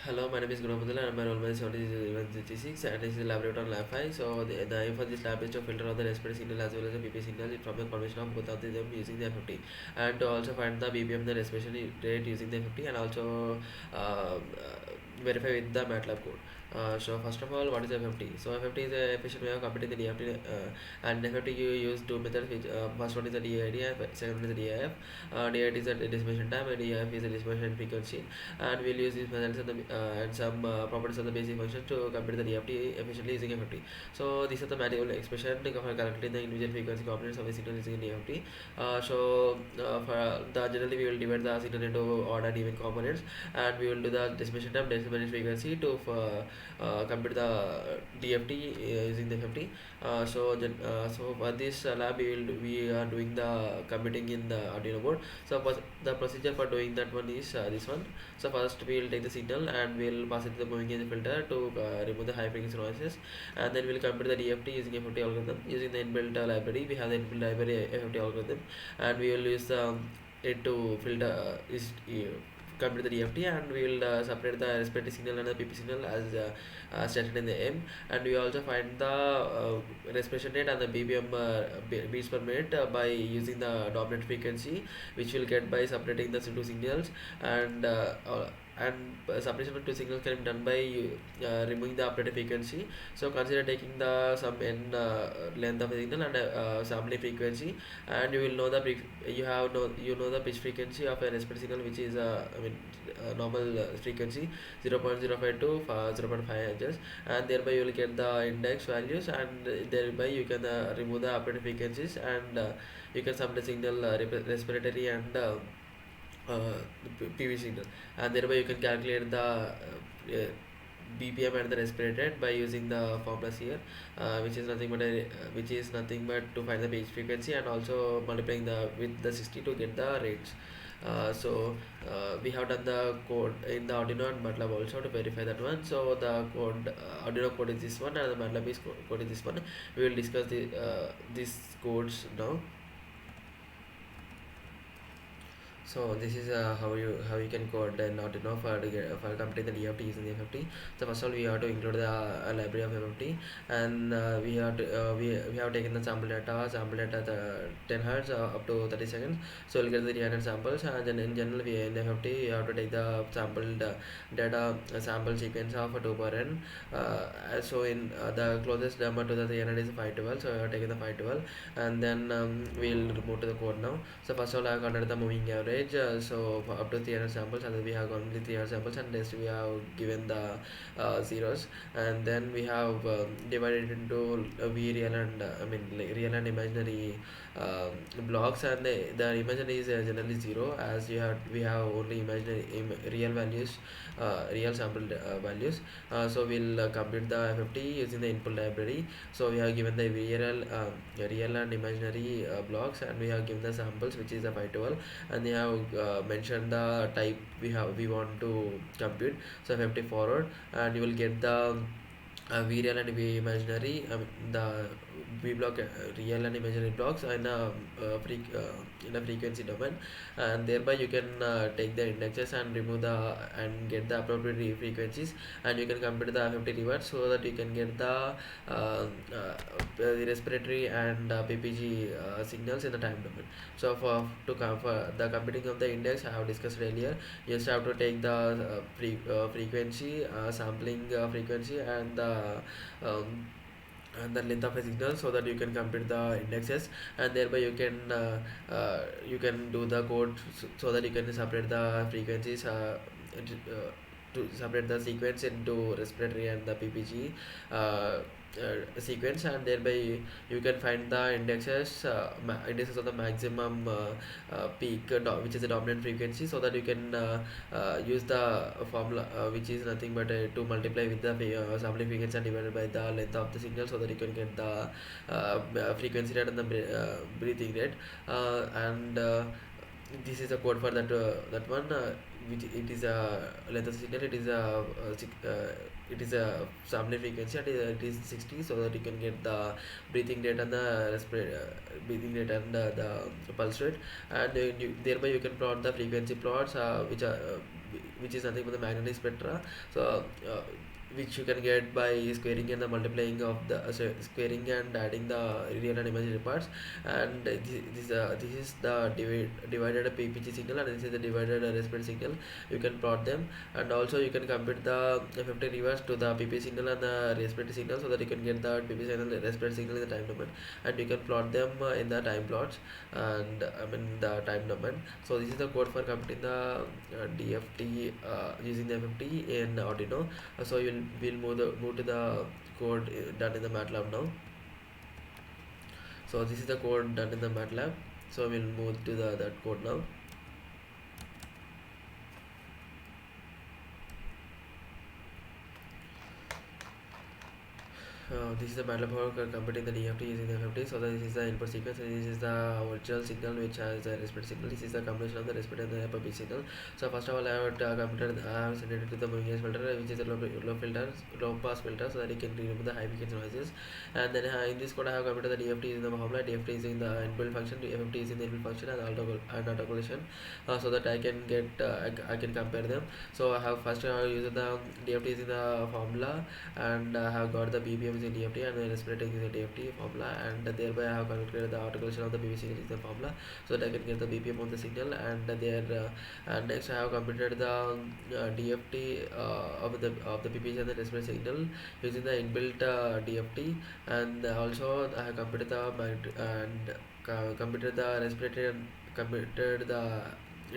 Hello, my name is Gunamudala and my role is 17EC01036 and this is elaborate on lab 5. So the aim for this lab is to filter out the respiratory signal as well as the PP signal from a combination of both of them using the FFT, and to also find the BPM, the respiration rate using the FFT, and also verify with the MATLAB code. So first of all, what is FFT? So FFT is a efficient way of computing the DFT, and FFT you use two methods. Which first one is the DID, second one is the DIF. DID is the distribution time, and DIF is the distribution frequency, and we'll use these methods and some properties of the basic function to compute the DFT efficiently using FFT. So these are the mathematical expression for calculating the individual frequency components of a signal using DFT. For the generally we will divide the signal into odd and even components, and we will do the distribution time, distribution frequency to compute the DFT using the FFT. So for this lab we are doing the computing in the Arduino board. So the procedure for doing that one is this one. So first we will take the signal and we'll pass it to the moving edge filter to remove the high frequency noises, and then we'll compute the DFT using FFT algorithm. Using the inbuilt library, we have the inbuilt library FFT algorithm, and we will use it to filter compute the DFT, and we will separate the respiratory signal and the PP signal as stated in the M, and we also find the respiration rate and the BPM beats per minute by using the dominant frequency, which we'll get by separating the two signals, and separation of two signals can be done by removing the operator frequency. So consider taking the some n length of a signal and sampling frequency, and you will know the you know the pitch frequency of a respiratory signal, which is normal frequency 0.05 to 0.5 Hz, and thereby you will get the index values, and thereby you can remove the operator frequencies, and you can sum the signal respiratory and PV signal, and thereby you can calculate the BPM and the respiratory rate by using the formulas here, which is nothing but to find the pitch frequency and also multiplying the with the 60 to get the rates. We have done the code in the Arduino and MATLAB also to verify that one. So the code Arduino code is this one, and the MATLAB code is this one. We will discuss these codes now. So this is how you can code and not enough for completing the DFT using the FFT. So first of all, we have to include the library of FFT, and we have taken the sample data the 10 hertz up to 30 seconds. So we'll get the 300 samples, and then in general we in FFT you have to take the sampled data sample sequence of 2 per n. So in the closest number to the 300 is 512. So we have taken the 512, and then we'll move to the code now. So first of all, I have considered the moving average. So for up to 300 samples, and we have only 300 samples, and rest we have given the zeros, and then we have divided into real and real and imaginary blocks, and the imaginary is generally 0, as we have only imaginary real values, real sample values. So we'll compute the FFT using the input library. So we have given the real and imaginary blocks, and we have given the samples, which is a 512, and they have mentioned the type we want to compute. So FFT forward, and you will get the V real and V imaginary, the V block, real and imaginary blocks in a frequency domain, and thereby you can take the indexes and remove and get the appropriate frequencies, and you can compute the FFT reverse so that you can get the respiratory and PPG signals in the time domain. So for the computing of the index I have discussed earlier, you just have to take the frequency, sampling frequency, um, and the length of a signal, so that you can compute the indexes, and thereby you can do the code so that you can separate the frequencies, to separate the sequence into respiratory and the PPG sequence, and thereby you can find the indexes of the maximum peak, which is the dominant frequency, so that you can use the formula, which is nothing but to multiply with the sampling frequency and divided by the length of the signal, so that you can get the frequency rate and the breathing rate, and this is a code for that one, which it is a length of signal, it is a sampling frequency, and it is 60, so that you can get the breathing rate and the breathing rate and the pulse rate, and thereby you can plot the frequency plots, which is nothing but the magnetic spectra. So which you can get by squaring and the multiplying of the squaring and adding the real and imaginary parts. And this is the divided PPG signal, and this is the divided respiratory signal. You can plot them, and also you can compare the 50 reverse to the PP signal and the respiratory signal, so that you can get the PP signal and respiratory signal in the time domain, and you can plot them in the time plots, and I mean the time domain. So this is the code for computing the DFT using the FFT in Arduino. So we'll move to the code done in the MATLAB now. So this is the code done in the MATLAB. So we'll move to that code now. This is the MATLAB for computing the DFT using the FFT. So this is the input sequence, and this is the virtual signal which has the respiratory signal. This is the combination of the respiratory and the PPG signal. So first of all, I have computed, I have sent it to the moving edge filter, which is a low pass filter, so that you can remove the high frequency noises. And then in this code, I have computed the DFT using the formula. DFT is in the inbuilt function, FFT is in the inbuilt function, and autocorrelation, so that I can get I can compare them. So I have first used the DFT is in the formula, and I have got the BPM is in DFT, and the respirator is in DFT formula, and thereby I have calculated the articulation of the BBC is the formula, so that I can get the BPM of the signal. And there and next I have computed the DFT of the PPG and the respiratory signal using the inbuilt DFT, and also I have computed the computed the respiratory and computed the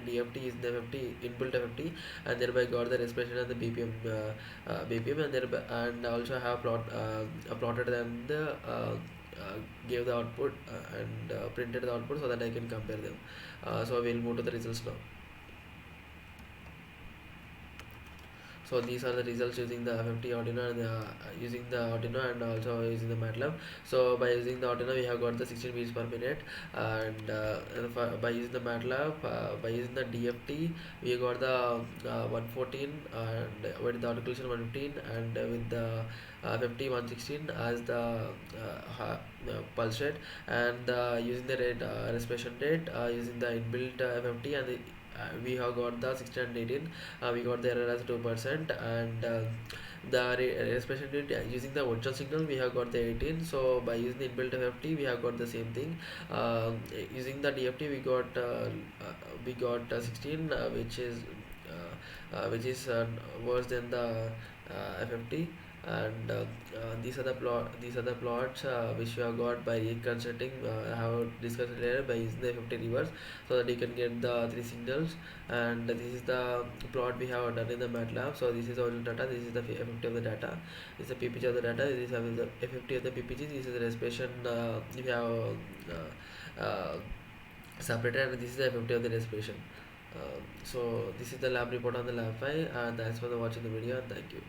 DFT is the FFT inbuilt FFT, and thereby got the respiration and the BPM, and thereby and also have plotted them the gave the output and printed the output, so that I can compare them. So we'll move to the results now. So these are the results using the FFT Arduino, and using the Arduino, and also using the MATLAB. So by using the Arduino, we have got the 16 beats per minute, and by using the MATLAB, by using the DFT, we got the 114, and with the articulation 115, and with the 50 116 as the pulse rate, and using the rate respiration rate using the inbuilt FFT, and we have got the 618. We got the error as 2%, and the respiration rate using the virtual signal, we have got the 18. So by using the inbuilt FFT, we have got the same thing. Using the DFT, we got 16, which is worse than the FFT. And these are the plots which you have got by reconstructing. I have discussed earlier by using the 50 reverse, so that you can get the three signals. And this is the plot we have done in the MATLAB. So this is the original data, this is the FFT of the data, this is the PPG of the data, this is the FFT of the PPG, this is the respiration we have separated, and this is the FFT of the respiration. So this is the lab report on the lab file, and thanks for watching the video, and thank you.